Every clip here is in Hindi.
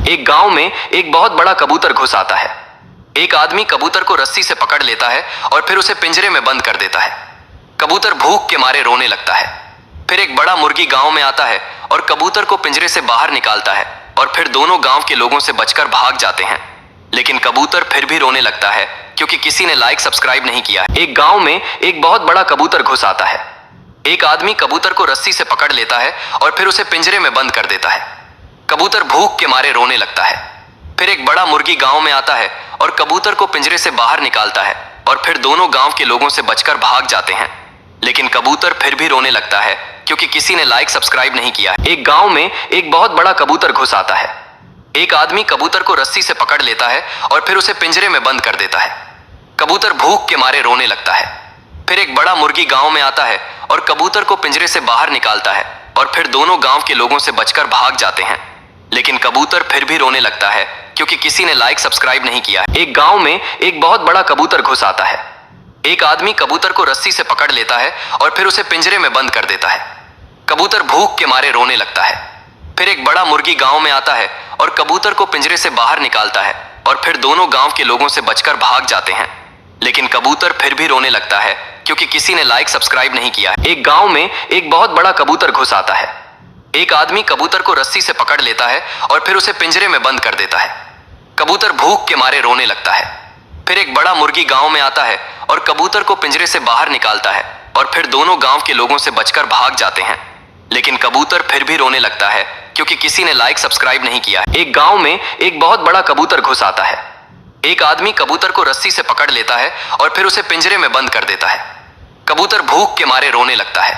एक गांव में एक बहुत बड़ा कबूतर घुस आता है। एक आदमी कबूतर को रस्सी से पकड़ लेता है और फिर उसे पिंजरे में बंद कर देता है। कबूतर भूख के मारे रोने लगता है। फिर एक बड़ा मुर्गी गांव में आता है और कबूतर को पिंजरे से बाहर निकालता है और फिर दोनों गांव के लोगों से बचकर भाग जाते हैं। लेकिन कबूतर फिर भी रोने लगता है क्योंकि किसी ने लाइक सब्सक्राइब नहीं किया। एक गांव में एक बहुत बड़ा कबूतर घुस आता है। एक आदमी कबूतर को रस्सी से पकड़ लेता है और फिर उसे पिंजरे में बंद कर देता है। कबूतर भूख के मारे रोने लगता है। फिर एक बड़ा मुर्गी गांव में आता है और कबूतर को पिंजरे से बाहर निकालता है और फिर दोनों गांव के लोगों से बचकर भाग जाते हैं। लेकिन कबूतर फिर भी रोने लगता है क्योंकि किसी ने लाइक सब्सक्राइब नहीं किया। एक गांव में एक बहुत बड़ा कबूतर घुस आता है। एक आदमी कबूतर को रस्सी से पकड़ लेता है और फिर उसे पिंजरे में बंद कर देता है। कबूतर भूख के मारे रोने लगता है। फिर एक बड़ा मुर्गी गांव में आता है और कबूतर को पिंजरे से बाहर निकालता है और फिर दोनों गांव के लोगों से बचकर भाग जाते हैं। लेकिन कबूतर फिर भी रोने लगता है क्योंकि किसी ने लाइक सब्सक्राइब नहीं किया। एक गांव में एक बहुत बड़ा कबूतर घुस आता है। एक आदमी कबूतर को रस्सी से पकड़ लेता है और फिर उसे पिंजरे में बंद कर देता है। कबूतर भूख के मारे रोने लगता है। फिर एक बड़ा मुर्गी गांव में आता है और कबूतर को पिंजरे से बाहर निकालता है और फिर दोनों गांव के लोगों से बचकर भाग जाते हैं। लेकिन कबूतर फिर भी रोने लगता है क्योंकि किसी ने लाइक सब्सक्राइब नहीं किया। एक गांव में एक बहुत बड़ा कबूतर घुस आता है। एक आदमी कबूतर को रस्सी से पकड़ लेता है और फिर उसे पिंजरे में बंद कर देता है। कबूतर भूख के मारे रोने लगता है। फिर एक बड़ा मुर्गी गांव में आता है और कबूतर को पिंजरे से बाहर निकालता है और फिर दोनों गांव के लोगों से बचकर भाग जाते हैं। लेकिन कबूतर फिर भी रोने लगता है क्योंकि किसी ने लाइक सब्सक्राइब नहीं किया। एक गांव में एक बहुत बड़ा कबूतर घुस आता है। एक आदमी कबूतर को रस्सी से पकड़ लेता है और फिर उसे पिंजरे में बंद कर देता है। कबूतर भूख के मारे रोने लगता है।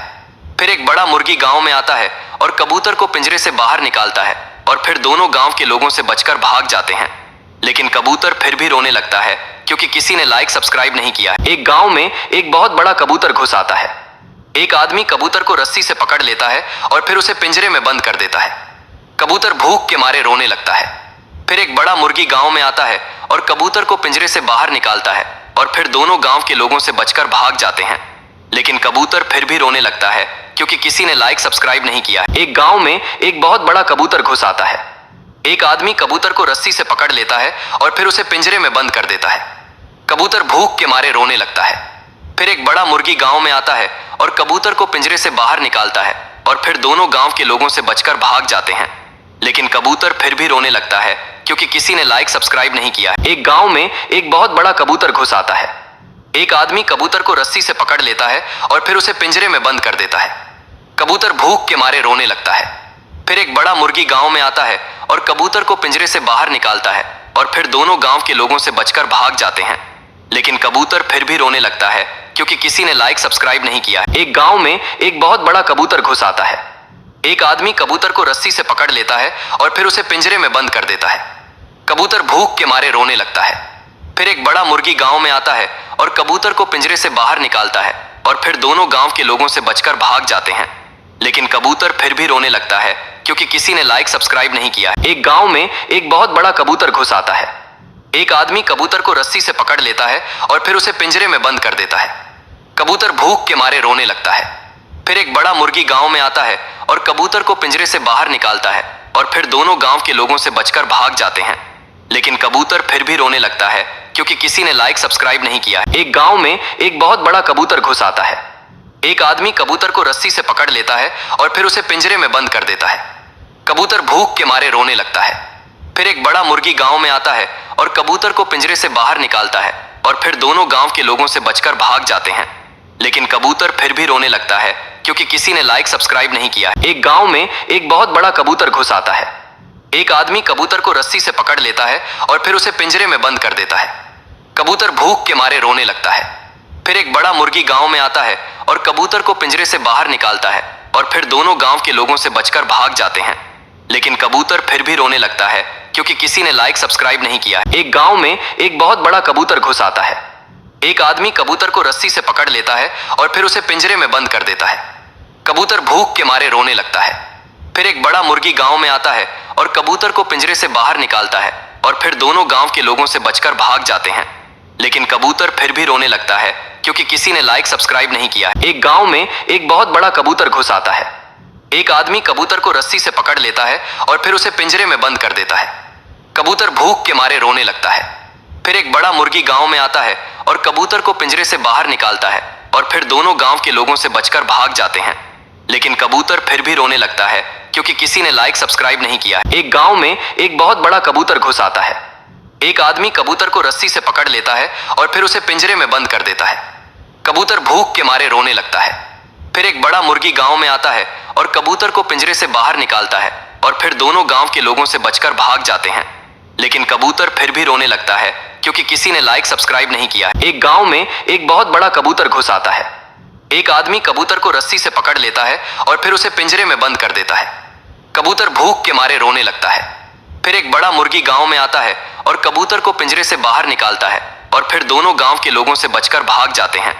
फिर एक बड़ा मुर्गी गांव में आता है और कबूतर को पिंजरे से बाहर निकालता है और फिर दोनों गांव के लोगों से बचकर भाग जाते हैं। लेकिन कबूतर फिर भी रोने लगता है क्योंकि किसी ने लाइक सब्सक्राइब नहीं किया। एक गांव में एक बहुत बड़ा कबूतर घुस आता है। एक आदमी कबूतर को रस्सी से पकड़ लेता है और फिर उसे पिंजरे में बंद कर देता है। कबूतर भूख के मारे रोने लगता है। फिर एक बड़ा मुर्गी गांव में आता है और कबूतर को पिंजरे से बाहर निकालता है और फिर दोनों गांव के लोगों से बचकर भाग जाते हैं। लेकिन कबूतर फिर भी रोने लगता है क्योंकि किसी ने लाइक सब्सक्राइब नहीं किया। एक गांव में एक बहुत बड़ा कबूतर घुस आता है। एक आदमी कबूतर को रस्सी से पकड़ लेता है और फिर उसे पिंजरे में बंद कर देता है। कबूतर भूख के मारे रोने लगता है। फिर एक बड़ा मुर्गी गांव में आता है और कबूतर को पिंजरे से बाहर निकालता है और फिर दोनों गांव के लोगों से बचकर भाग जाते हैं। लेकिन कबूतर फिर भी रोने लगता है क्योंकि किसी ने लाइक सब्सक्राइब नहीं किया। एक गांव में एक बहुत बड़ा कबूतर घुस आता है। एक आदमी कबूतर को रस्सी से पकड़ लेता है और फिर उसे पिंजरे में बंद कर देता है। कबूतर भूख के मारे रोने लगता है। फिर एक बड़ा मुर्गी गांव में आता है और कबूतर को पिंजरे से बाहर निकालता है और फिर दोनों गांव के लोगों से बचकर भाग जाते हैं। लेकिन कबूतर फिर भी रोने लगता है क्योंकि किसी ने लाइक सब्सक्राइब नहीं किया। एक गांव में एक बहुत बड़ा कबूतर घुस आता है। एक आदमी कबूतर को रस्सी से पकड़ लेता है और फिर उसे पिंजरे में बंद कर देता है। कबूतर भूख के मारे रोने लगता है। फिर एक बड़ा मुर्गी गांव में आता है और कबूतर को पिंजरे से बाहर निकालता है और फिर दोनों गांव के लोगों से बचकर भाग जाते हैं। लेकिन कबूतर फिर भी रोने लगता है क्योंकि किसी ने लाइक सब्सक्राइब नहीं किया। एक गांव में एक बहुत बड़ा कबूतर घुस आता है। एक आदमी कबूतर को रस्सी से पकड़ लेता है और फिर उसे पिंजरे में बंद कर देता है। कबूतर भूख के मारे रोने लगता है। फिर एक बड़ा मुर्गी गांव में आता है और कबूतर को पिंजरे से बाहर निकालता है और फिर दोनों गांव के लोगों से बचकर भाग जाते हैं। लेकिन कबूतर फिर भी रोने लगता है क्योंकि किसी ने लाइक सब्सक्राइब नहीं किया। एक गांव में एक बहुत बड़ा कबूतर घुस आता है। एक आदमी कबूतर को रस्सी से पकड़ लेता है और फिर उसे पिंजरे में बंद कर देता है। कबूतर भूख के मारे रोने लगता है। फिर एक बड़ा मुर्गी गांव में आता है और कबूतर को पिंजरे से बाहर निकालता है और फिर दोनों गांव के लोगों से बचकर भाग जाते हैं। लेकिन कबूतर फिर भी रोने लगता है क्योंकि किसी ने लाइक सब्सक्राइब नहीं किया। एक गांव में एक बहुत बड़ा कबूतर घुस आता है। एक आदमी कबूतर को रस्सी से पकड़ लेता है और फिर उसे पिंजरे में बंद कर देता है। कबूतर भूख के मारे रोने लगता है। फिर एक बड़ा मुर्गी गांव में आता है और कबूतर को पिंजरे से बाहर निकालता है और फिर दोनों गांव के लोगों से बचकर भाग जाते हैं। लेकिन कबूतर फिर भी रोने लगता है क्योंकि किसी ने लाइक सब्सक्राइब नहीं किया। एक गांव में एक बहुत बड़ा कबूतर घुस आता है। एक आदमी कबूतर को रस्सी से पकड़ लेता है और फिर उसे पिंजरे में बंद कर देता है। कबूतर भूख के मारे रोने लगता है। फिर एक बड़ा मुर्गी गांव में आता है और कबूतर को पिंजरे से बाहर निकालता है और फिर दोनों गांव के लोगों से बचकर भाग जाते हैं। लेकिन कबूतर फिर भी रोने लगता है क्योंकि किसी ने लाइक सब्सक्राइब नहीं किया। एक गांव में एक बहुत बड़ा कबूतर घुस आता है। एक आदमी कबूतर को रस्सी से पकड़ लेता है और फिर उसे पिंजरे में बंद कर देता है। कबूतर भूख के मारे रोने लगता है। फिर एक बड़ा मुर्गी गांव में आता है और कबूतर को पिंजरे से बाहर निकालता है और फिर दोनों गांव के लोगों से बचकर भाग जाते हैं। लेकिन कबूतर फिर भी रोने लगता है क्योंकि किसी ने लाइक सब्सक्राइब नहीं किया। एक गांव में एक बहुत बड़ा कबूतर घुस आता है। एक आदमी कबूतर को रस्सी से पकड़ लेता है और फिर उसे पिंजरे में बंद कर देता है। कबूतर भूख के मारे रोने लगता है। फिर एक बड़ा मुर्गी गांव में आता है और कबूतर को पिंजरे से बाहर निकालता है और फिर दोनों गांव के लोगों से बचकर भाग जाते हैं। लेकिन कबूतर फिर भी रोने लगता है क्योंकि किसी ने लाइक सब्सक्राइब नहीं किया। एक गांव में एक बहुत बड़ा कबूतर घुस आता है। एक आदमी कबूतर को रस्सी से पकड़ लेता है और फिर उसे पिंजरे में बंद कर देता है। कबूतर भूख के मारे रोने लगता है। फिर एक बड़ा मुर्गी गांव में आता है और कबूतर को पिंजरे से बाहर निकालता है और फिर दोनों गांव के लोगों से बचकर भाग जाते हैं।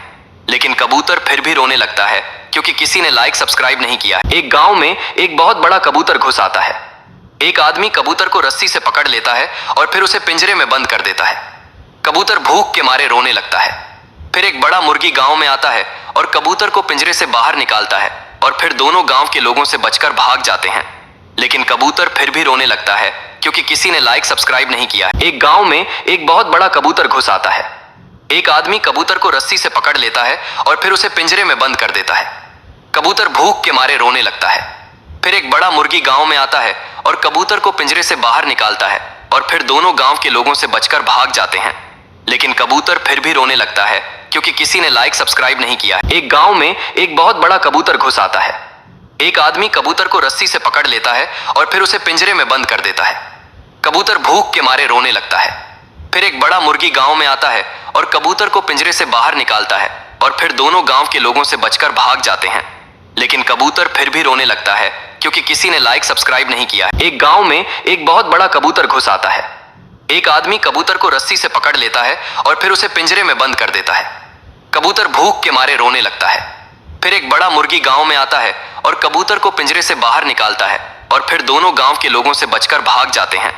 लेकिन कबूतर फिर भी रोने लगता है क्योंकि किसी ने लाइक सब्सक्राइब नहीं किया। एक गांव में एक बहुत बड़ा कबूतर घुस आता है। एक आदमी कबूतर को रस्सी से पकड़ लेता है और फिर उसे पिंजरे में बंद कर देता है। कबूतर भूख के मारे रोने लगता है। फिर एक बड़ा मुर्गी गांव में आता है और कबूतर को पिंजरे से बाहर निकालता है और फिर दोनों गांव के लोगों से बचकर भाग जाते हैं। लेकिन कबूतर फिर भी रोने लगता है क्योंकि किसी ने लाइक सब्सक्राइब नहीं किया। एक गांव में एक बहुत बड़ा कबूतर घुस आता है। एक आदमी कबूतर को रस्सी से पकड़ लेता है और फिर उसे पिंजरे में बंद कर देता है। कबूतर भूख के मारे रोने लगता है। फिर एक बड़ा मुर्गी गांव में आता है और कबूतर को पिंजरे से बाहर निकालता है और फिर दोनों गांव के लोगों से बचकर भाग जाते हैं। लेकिन कबूतर फिर भी रोने लगता है क्योंकि किसी ने लाइक सब्सक्राइब नहीं किया। एक गांव में एक बहुत बड़ा कबूतर घुस आता है। एक आदमी कबूतर को रस्सी से पकड़ लेता है और फिर उसे पिंजरे में बंद कर देता है। कबूतर भूख के मारे रोने लगता है। फिर एक बड़ा मुर्गी गांव में आता है और कबूतर को पिंजरे से बाहर निकालता है और फिर दोनों गांव के लोगों से बचकर भाग जाते हैं। लेकिन कबूतर फिर भी रोने लगता है क्योंकि किसी ने लाइक सब्सक्राइब नहीं किया। एक गांव में एक बहुत बड़ा कबूतर घुस आता है। एक आदमी कबूतर को रस्सी से पकड़ लेता है और फिर उसे पिंजरे में बंद कर देता है। कबूतर भूख के मारे रोने लगता है। फिर एक बड़ा मुर्गी गांव में आता है और कबूतर को पिंजरे से बाहर निकालता है और फिर दोनों गांव के लोगों से बचकर भाग जाते हैं।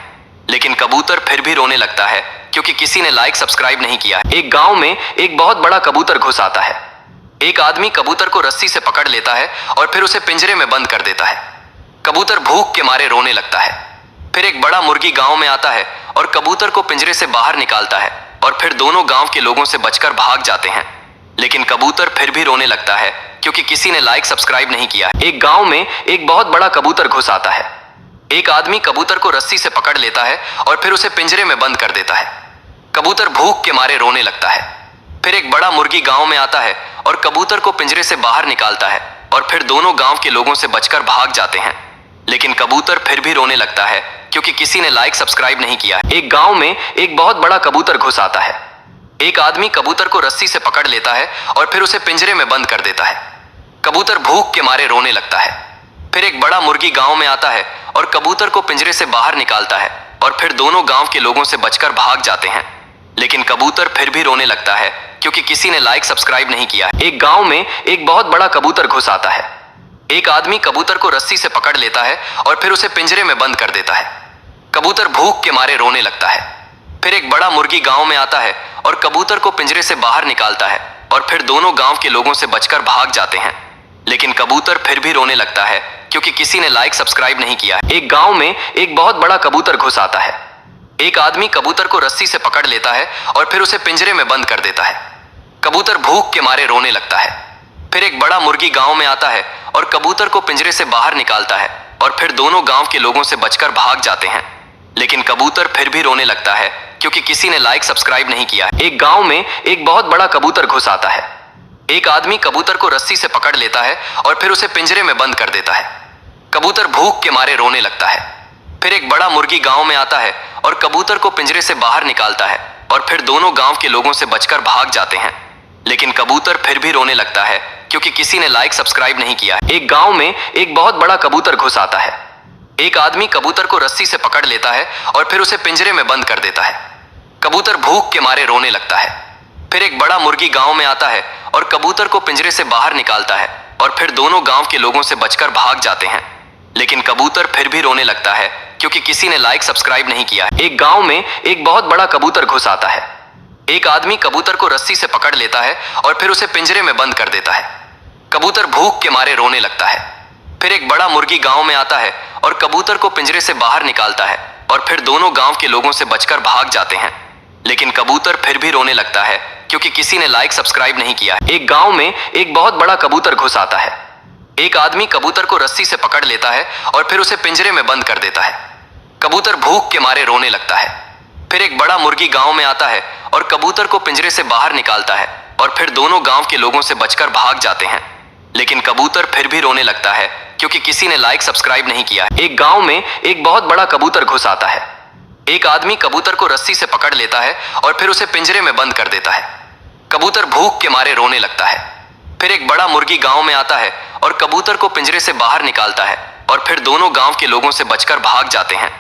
लेकिन कबूतर फिर भी रोने लगता है क्योंकि किसी ने लाइक सब्सक्राइब नहीं किया। एक गांव में एक बहुत बड़ा कबूतर घुस आता है। एक आदमी कबूतर को रस्सी से पकड़ लेता है और फिर उसे पिंजरे में बंद कर देता है। कबूतर भूख के मारे रोने लगता है। फिर एक बड़ा मुर्गी गांव में आता है और कबूतर को पिंजरे से बाहर निकालता है और फिर दोनों गांव के लोगों से बचकर भाग जाते हैं। लेकिन कबूतर फिर भी रोने लगता है क्योंकि किसी ने लाइक सब्सक्राइब नहीं किया। एक गांव में एक बहुत बड़ा कबूतर घुस आता है। एक आदमी कबूतर को रस्सी से पकड़ लेता है और फिर उसे पिंजरे में बंद कर देता है। कबूतर भूख के मारे रोने लगता है। फिर एक बड़ा मुर्गी गांव में आता है और कबूतर को पिंजरे से बाहर निकालता है और फिर दोनों गांव के लोगों से बचकर भाग जाते हैं। लेकिन कबूतर फिर भी रोने लगता है क्योंकि किसी ने लाइक सब्सक्राइब नहीं किया। एक गांव में एक बहुत बड़ा कबूतर घुस आता है। एक आदमी कबूतर को रस्सी से पकड़ लेता है और फिर उसे पिंजरे में बंद कर देता है। कबूतर भूख के मारे रोने लगता है। फिर एक बड़ा मुर्गी गांव में आता है और कबूतर को पिंजरे से बाहर निकालता है और फिर दोनों गांव के लोगों से बचकर भाग जाते हैं। लेकिन कबूतर फिर भी रोने लगता है क्योंकि किसी ने लाइक सब्सक्राइब नहीं किया। एक गांव में एक बहुत बड़ा कबूतर घुस आता है। एक आदमी कबूतर को रस्सी से पकड़ लेता है और फिर उसे पिंजरे में बंद कर देता है। कबूतर भूख के मारे रोने लगता है। फिर एक बड़ा मुर्गी गांव में आता है और कबूतर को पिंजरे से बाहर निकालता है और फिर दोनों गांव के लोगों से बचकर भाग जाते हैं। लेकिन कबूतर फिर भी रोने लगता है क्योंकि किसी ने लाइक सब्सक्राइब नहीं किया। एक गांव में एक बहुत बड़ा कबूतर घुस आता है। एक आदमी कबूतर को रस्सी से पकड़ लेता है और फिर उसे पिंजरे में बंद कर देता है। कबूतर भूख के मारे रोने लगता है। फिर एक बड़ा मुर्गी गांव में आता है और कबूतर को पिंजरे से बाहर निकालता है और फिर दोनों गांव के लोगों से बचकर भाग जाते हैं। लेकिन कबूतर फिर भी रोने लगता है क्योंकि किसी ने लाइक सब्सक्राइब नहीं किया। एक गांव में एक बहुत बड़ा कबूतर घुस आता है। एक आदमी कबूतर को रस्सी से पकड़ लेता है और फिर उसे पिंजरे में बंद कर देता है। कबूतर भूख के मारे रोने लगता है। फिर एक बड़ा मुर्गी गांव में आता है और कबूतर को पिंजरे से बाहर निकालता है और फिर दोनों गांव के लोगों से बचकर भाग जाते हैं। लेकिन कबूतर फिर भी रोने लगता है क्योंकि किसी ने लाइक सब्सक्राइब नहीं किया। एक गांव में एक बहुत बड़ा कबूतर घुस आता है। एक आदमी कबूतर को रस्सी से पकड़ लेता है और फिर उसे पिंजरे में बंद कर देता है। कबूतर भूख के मारे रोने लगता है। फिर एक बड़ा मुर्गी गांव में आता है और कबूतर को पिंजरे से बाहर निकालता है और फिर दोनों गांव के लोगों से बचकर भाग जाते हैं। लेकिन कबूतर फिर भी रोने लगता है क्योंकि किसी ने लाइक सब्सक्राइब नहीं किया। एक गांव में एक बहुत बड़ा कबूतर घुस आता है। एक आदमी कबूतर को रस्सी से पकड़ लेता है और फिर उसे पिंजरे में बंद कर देता है। कबूतर भूख के मारे रोने लगता है। फिर एक बड़ा मुर्गी गांव में आता है और कबूतर को पिंजरे से बाहर निकालता है और फिर दोनों गांव के लोगों से बचकर भाग जाते हैं। लेकिन कबूतर फिर भी रोने लगता है क्योंकि किसी ने लाइक सब्सक्राइब नहीं किया। एक गांव में एक बहुत बड़ा कबूतर घुस आता है। एक आदमी कबूतर को रस्सी से पकड़ लेता है और फिर उसे पिंजरे में बंद कर देता है। कबूतर भूख के मारे रोने लगता है। फिर एक बड़ा मुर्गी गांव में आता है और कबूतर को पिंजरे से बाहर निकालता है और फिर दोनों गांव के लोगों से बचकर भाग जाते हैं। लेकिन कबूतर फिर भी रोने लगता है क्योंकि किसी ने लाइक सब्सक्राइब नहीं किया। एक गांव में एक बहुत बड़ा कबूतर घुस आता है। एक आदमी कबूतर को रस्सी से पकड़ लेता है और फिर उसे पिंजरे में बंद कर देता है। कबूतर भूख के मारे रोने लगता है। फिर एक बड़ा मुर्गी गांव में आता है और कबूतर को पिंजरे से बाहर निकालता है और फिर दोनों गांव के लोगों से बचकर भाग जाते हैं।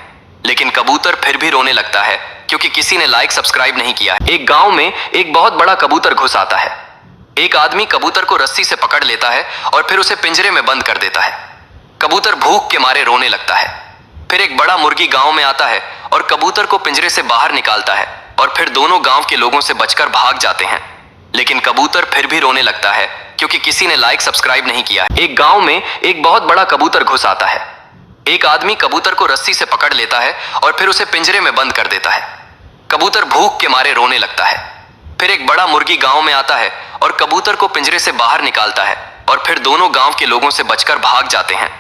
लेकिन कबूतर फिर भी रोने लगता है क्योंकि किसी ने लाइक सब्सक्राइब नहीं किया। एक गांव में एक बहुत बड़ा कबूतर घुस आता है। एक आदमी कबूतर को रस्सी से पकड़ लेता है और फिर उसे पिंजरे में बंद कर देता है। कबूतर भूख के मारे रोने लगता है। फिर एक बड़ा मुर्गी गांव में आता है और कबूतर को पिंजरे से बाहर निकालता है और फिर दोनों गांव के लोगों से बचकर भाग जाते हैं। लेकिन कबूतर फिर भी रोने लगता है क्योंकि किसी ने लाइक सब्सक्राइब नहीं किया। एक गांव में एक बहुत बड़ा कबूतर घुस आता है। एक आदमी कबूतर को रस्सी से पकड़ लेता है और फिर उसे पिंजरे में बंद कर देता है। कबूतर भूख के मारे रोने लगता है। फिर एक बड़ा मुर्गी गांव में आता है और कबूतर को पिंजरे से बाहर निकालता है और फिर दोनों गांव के लोगों से बचकर भाग जाते हैं।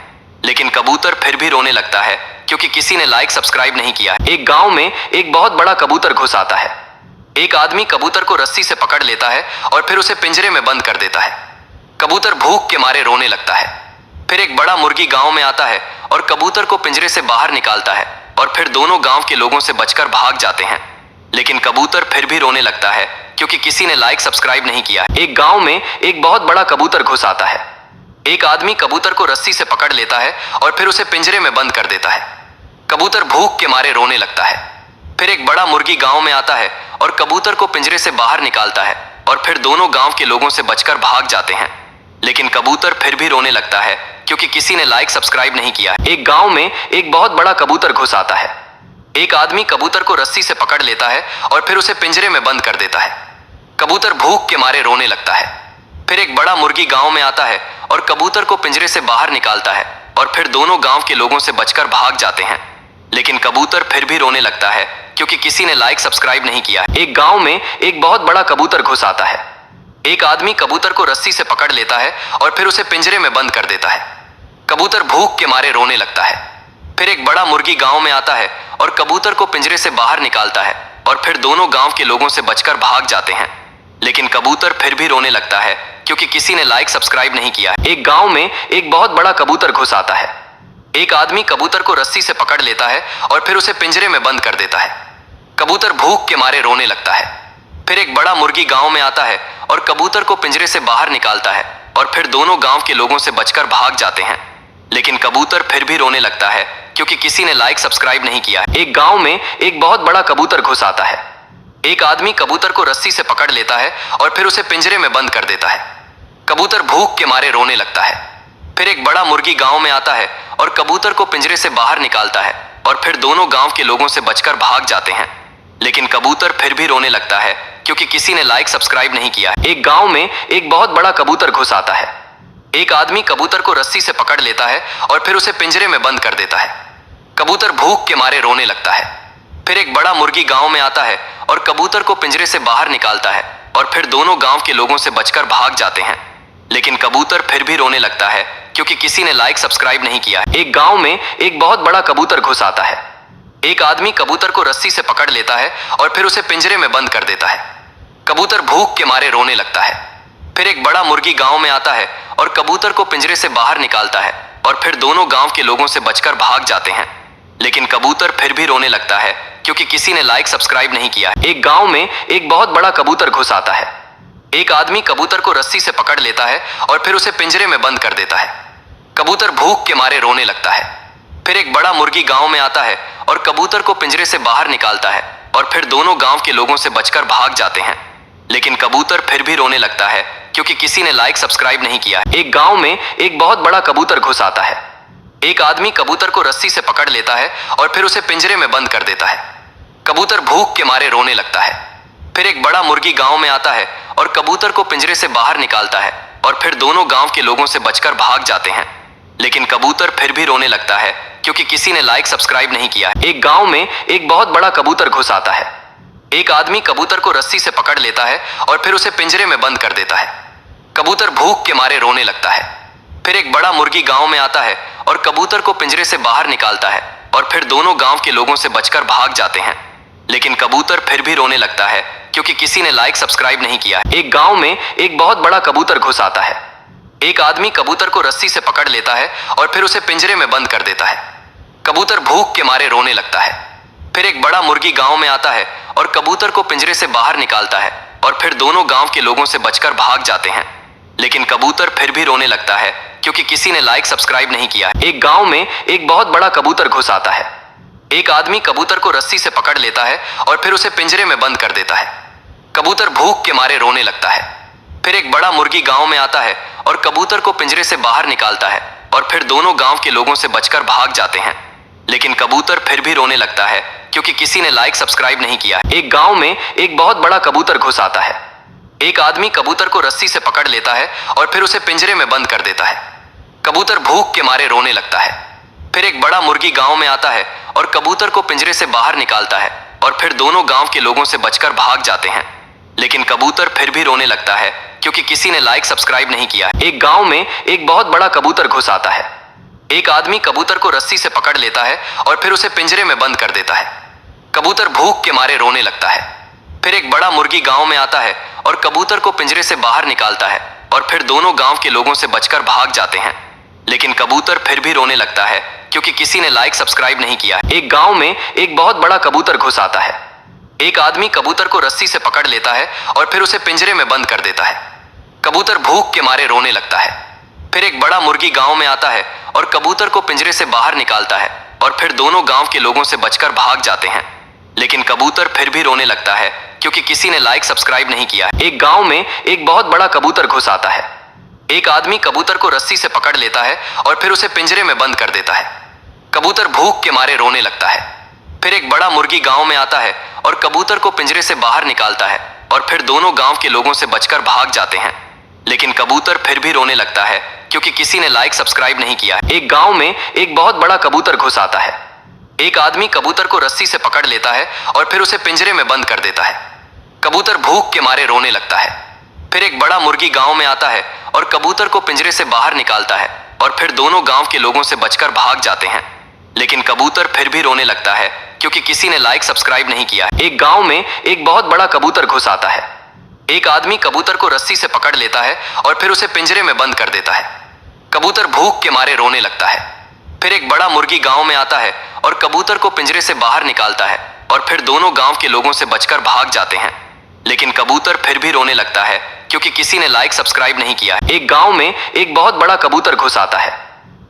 लेकिन कबूतर फिर भी रोने लगता है क्योंकि किसी ने लाइक सब्सक्राइब नहीं किया। एक गांव में एक बहुत बड़ा कबूतर घुस आता है। एक आदमी कबूतर को रस्सी से पकड़ लेता है और फिर उसे पिंजरे में बंद कर देता है। कबूतर भूख के मारे रोने लगता है। फिर एक बड़ा मुर्गी गांव में आता है और कबूतर को पिंजरे से बाहर निकालता है और फिर दोनों गांव के लोगों से बचकर भाग जाते हैं। लेकिन कबूतर फिर भी रोने लगता है क्योंकि किसी ने लाइक सब्सक्राइब नहीं किया। एक गांव में एक बहुत बड़ा कबूतर घुस आता है। एक आदमी कबूतर को रस्सी से पकड़ लेता है और फिर उसे पिंजरे में बंद कर देता है। कबूतर भूख के मारे रोने लगता है। फिर एक बड़ा मुर्गी गांव में आता है और कबूतर को पिंजरे से बाहर निकालता है और फिर दोनों गांव के लोगों से बचकर भाग जाते हैं। लेकिन कबूतर फिर भी रोने लगता है क्योंकि किसी ने लाइक सब्सक्राइब नहीं किया। एक गांव में एक बहुत बड़ा कबूतर घुस आता है। एक आदमी कबूतर को रस्सी से पकड़ लेता है और फिर उसे पिंजरे में बंद कर देता है। कबूतर भूख के मारे रोने लगता है। फिर एक बड़ा मुर्गी गांव में आता है और कबूतर को पिंजरे से बाहर निकालता है और फिर दोनों गांव के लोगों से बचकर भाग जाते हैं। लेकिन कबूतर फिर भी रोने लगता है क्योंकि किसी ने लाइक सब्सक्राइब नहीं किया। एक गांव में एक बहुत बड़ा कबूतर घुस आता है। एक आदमी कबूतर को रस्सी से पकड़ लेता है और फिर उसे पिंजरे में बंद कर देता है। कबूतर भूख के मारे रोने लगता है। फिर एक बड़ा मुर्गी गांव में आता है और कबूतर को पिंजरे से बाहर निकालता है और फिर दोनों गांव के लोगों से बचकर भाग जाते हैं। लेकिन कबूतर फिर भी रोने लगता है क्योंकि किसी ने लाइक सब्सक्राइब नहीं किया। एक गांव में एक बहुत बड़ा कबूतर घुस आता है। एक आदमी कबूतर को रस्सी से पकड़ लेता है और फिर उसे पिंजरे में बंद कर देता है। कबूतर भूख के मारे रोने लगता है। फिर एक बड़ा मुर्गी गांव में आता है और कबूतर को पिंजरे से बाहर निकालता है और फिर दोनों गांव के लोगों से बचकर भाग जाते हैं। लेकिन कबूतर फिर भी रोने लगता है क्योंकि किसी ने लाइक सब्सक्राइब नहीं किया। एक गांव में एक बहुत बड़ा कबूतर घुस आता है। एक आदमी कबूतर को रस्सी से पकड़ लेता है और फिर उसे पिंजरे में बंद कर देता है। कबूतर भूख के मारे रोने लगता है। फिर एक बड़ा मुर्गी गांव में आता है और कबूतर को पिंजरे से बाहर निकालता है और फिर दोनों गांव के लोगों से बचकर भाग जाते हैं। लेकिन कबूतर फिर भी रोने लगता है क्योंकि किसी ने लाइक सब्सक्राइब नहीं किया। एक गांव में एक बहुत बड़ा कबूतर घुस आता है। एक आदमी कबूतर को रस्सी से पकड़ लेता है और फिर उसे पिंजरे में बंद कर देता है। कबूतर भूख के मारे रोने लगता है। फिर एक बड़ा मुर्गी गांव में आता है और कबूतर को पिंजरे से बाहर निकालता है और फिर दोनों गांव के लोगों से बचकर भाग जाते हैं। लेकिन कबूतर फिर भी रोने लगता है क्योंकि किसी ने लाइक सब्सक्राइब नहीं किया। एक गांव में एक बहुत बड़ा कबूतर घुस आता है। एक आदमी कबूतर को रस्सी से पकड़ लेता है और फिर उसे पिंजरे में बंद कर देता है। कबूतर भूख के मारे रोने लगता है। फिर एक बड़ा मुर्गी गांव में आता है और कबूतर को पिंजरे से बाहर निकालता है और फिर दोनों गांव के लोगों से बचकर भाग जाते हैं। लेकिन कबूतर फिर भी रोने लगता है क्योंकि किसी ने लाइक सब्सक्राइब नहीं किया। एक गांव में एक बहुत बड़ा कबूतर घुस आता है। एक आदमी कबूतर को रस्सी से पकड़ लेता है और फिर उसे पिंजरे में बंद कर देता है। कबूतर भूख के मारे रोने लगता है। फिर एक बड़ा मुर्गी गांव में आता है और कबूतर को पिंजरे से बाहर निकालता है और फिर दोनों गांव के लोगों से बचकर भाग जाते हैं। लेकिन कबूतर फिर भी रोने लगता है क्योंकि किसी ने लाइक सब्सक्राइब नहीं किया। एक गांव में एक बहुत बड़ा कबूतर घुस आता है। एक आदमी कबूतर को रस्सी से पकड़ लेता है और फिर उसे पिंजरे में बंद कर देता है। कबूतर भूख के मारे रोने लगता है। फिर एक बड़ा मुर्गी गांव में आता है और कबूतर को पिंजरे से बाहर निकालता है और फिर दोनों गांव के लोगों से बचकर भाग जाते हैं। लेकिन कबूतर फिर भी रोने लगता है क्योंकि किसी ने लाइक सब्सक्राइब नहीं किया। एक गांव में एक बहुत बड़ा कबूतर घुस आता है। एक आदमी कबूतर को रस्सी से पकड़ लेता है और फिर उसे पिंजरे में बंद कर देता है। कबूतर भूख के मारे रोने लगता है। फिर एक बड़ा मुर्गी गांव में आता है और कबूतर को पिंजरे से बाहर निकालता है और फिर दोनों गांव के लोगों से बचकर भाग जाते हैं। लेकिन कबूतर फिर भी रोने लगता है क्योंकि किसी ने लाइक सब्सक्राइब नहीं किया। एक गांव में एक बहुत बड़ा कबूतर घुस आता है। एक आदमी कबूतर को रस्सी से पकड़ लेता है और फिर उसे पिंजरे में बंद कर देता है। कबूतर भूख के मारे रोने लगता है। फिर एक बड़ा मुर्गी गांव में आता है और कबूतर को पिंजरे से बाहर निकालता है और फिर दोनों गांव के लोगों से बचकर भाग जाते हैं। लेकिन कबूतर फिर भी रोने लगता है क्योंकि किसी ने लाइक सब्सक्राइब नहीं किया। एक गांव में एक बहुत बड़ा कबूतर घुस आता है। एक आदमी कबूतर को रस्सी से पकड़ लेता है और फिर उसे पिंजरे में बंद कर देता है। कबूतर भूख के मारे रोने लगता है। फिर एक बड़ा मुर्गी गांव में आता है और कबूतर को पिंजरे से बाहर निकालता है और फिर दोनों गांव के लोगों से बचकर भाग जाते हैं। लेकिन कबूतर फिर भी रोने लगता है क्योंकि किसी ने लाइक सब्सक्राइब नहीं किया। एक गांव में एक बहुत बड़ा कबूतर घुस आता है। एक आदमी कबूतर को रस्सी से पकड़ लेता है और फिर उसे पिंजरे में बंद कर देता है। कबूतर भूख के मारे रोने लगता है। फिर एक बड़ा मुर्गी गांव में आता है और कबूतर को पिंजरे से बाहर निकालता है और फिर दोनों गांव के लोगों से बचकर भाग जाते हैं। लेकिन कबूतर फिर भी रोने लगता है क्योंकि किसी ने लाइक सब्सक्राइब नहीं किया। एक गांव में एक बहुत बड़ा कबूतर घुस आता है। एक आदमी कबूतर को रस्सी से पकड़ लेता है और फिर उसे पिंजरे में बंद कर देता है। कबूतर भूख के मारे रोने लगता है। फिर एक बड़ा मुर्गी गांव में आता है और कबूतर को पिंजरे से बाहर निकालता है और फिर दोनों गांव के लोगों से बचकर भाग जाते हैं। लेकिन कबूतर फिर भी रोने लगता है क्योंकि किसी ने लाइक सब्सक्राइब नहीं किया। एक गांव में एक बहुत बड़ा कबूतर घुस आता है। एक आदमी कबूतर को रस्सी से पकड़ लेता है और फिर उसे पिंजरे में बंद कर देता है। कबूतर भूख के मारे रोने लगता है। फिर एक बड़ा मुर्गी गांव में आता है और कबूतर को पिंजरे से बाहर निकालता है और फिर दोनों गांव के लोगों से बचकर भाग जाते हैं। लेकिन कबूतर फिर भी रोने लगता है क्योंकि किसी ने लाइक सब्सक्राइब नहीं किया। एक गांव में एक बहुत बड़ा कबूतर घुस आता है। एक आदमी कबूतर को रस्सी से पकड़ लेता है और फिर उसे पिंजरे में बंद कर देता है। कबूतर भूख के मारे रोने लगता है। फिर एक बड़ा मुर्गी गांव में आता है और कबूतर को पिंजरे से बाहर निकालता है और फिर दोनों गांव के लोगों से बचकर भाग जाते हैं। लेकिन कबूतर फिर भी रोने लगता है क्योंकि किसी ने लाइक सब्सक्राइब नहीं किया। एक गांव में एक बहुत बड़ा कबूतर घुस आता है। एक आदमी कबूतर को रस्सी से पकड़ लेता है और फिर उसे पिंजरे में बंद कर देता है। कबूतर भूख के मारे रोने लगता है। फिर एक बड़ा मुर्गी गांव में आता है और कबूतर को पिंजरे से बाहर निकालता है और फिर दोनों गांव के लोगों से बचकर भाग जाते हैं। लेकिन कबूतर फिर भी रोने लगता है क्योंकि किसी ने लाइक सब्सक्राइब नहीं किया। एक गांव में एक बहुत बड़ा कबूतर घुस आता है। एक आदमी कबूतर को रस्सी से पकड़ लेता है और फिर उसे पिंजरे में बंद कर देता है। कबूतर भूख के मारे रोने लगता है। फिर एक बड़ा मुर्गी गांव में आता है और कबूतर को पिंजरे से बाहर निकालता है और फिर दोनों गांव के लोगों से बचकर भाग जाते हैं। लेकिन कबूतर फिर भी रोने लगता है क्योंकि किसी ने लाइक सब्सक्राइब नहीं किया। एक गांव में एक बहुत बड़ा कबूतर घुस आता है।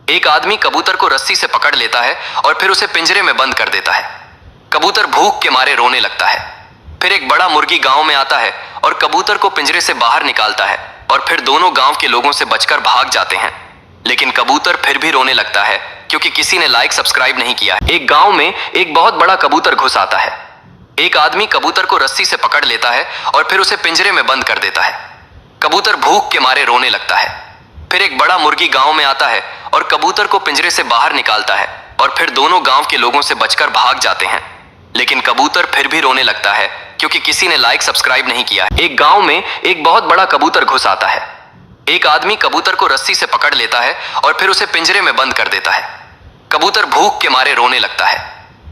एक आदमी कबूतर को रस्सी से पकड़ लेता है और फिर उसे पिंजरे में बंद कर देता है। कबूतर भूख के मारे रोने लगता है। फिर एक बड़ा मुर्गी गांव में आता है और कबूतर को पिंजरे से बाहर निकालता है और फिर दोनों गांव के लोगों से बचकर भाग जाते हैं। लेकिन कबूतर फिर भी रोने लगता है क्योंकि किसी ने लाइक सब्सक्राइब नहीं किया। एक गांव में एक बहुत बड़ा कबूतर घुस आता है। एक आदमी कबूतर को रस्सी से पकड़ लेता है और फिर उसे पिंजरे में बंद कर देता है। कबूतर भूख के मारे रोने लगता है। फिर एक बड़ा मुर्गी गांव में आता है और कबूतर को पिंजरे से बाहर निकालता है और फिर दोनों गांव के लोगों से बचकर भाग जाते हैं। लेकिन कबूतर फिर भी रोने लगता है क्योंकि किसी ने लाइक सब्सक्राइब नहीं किया। एक गांव में एक बहुत बड़ा कबूतर घुस आता है। एक आदमी कबूतर को रस्सी से पकड़ लेता है और फिर उसे पिंजरे में बंद कर देता है। कबूतर भूख के मारे रोने लगता है।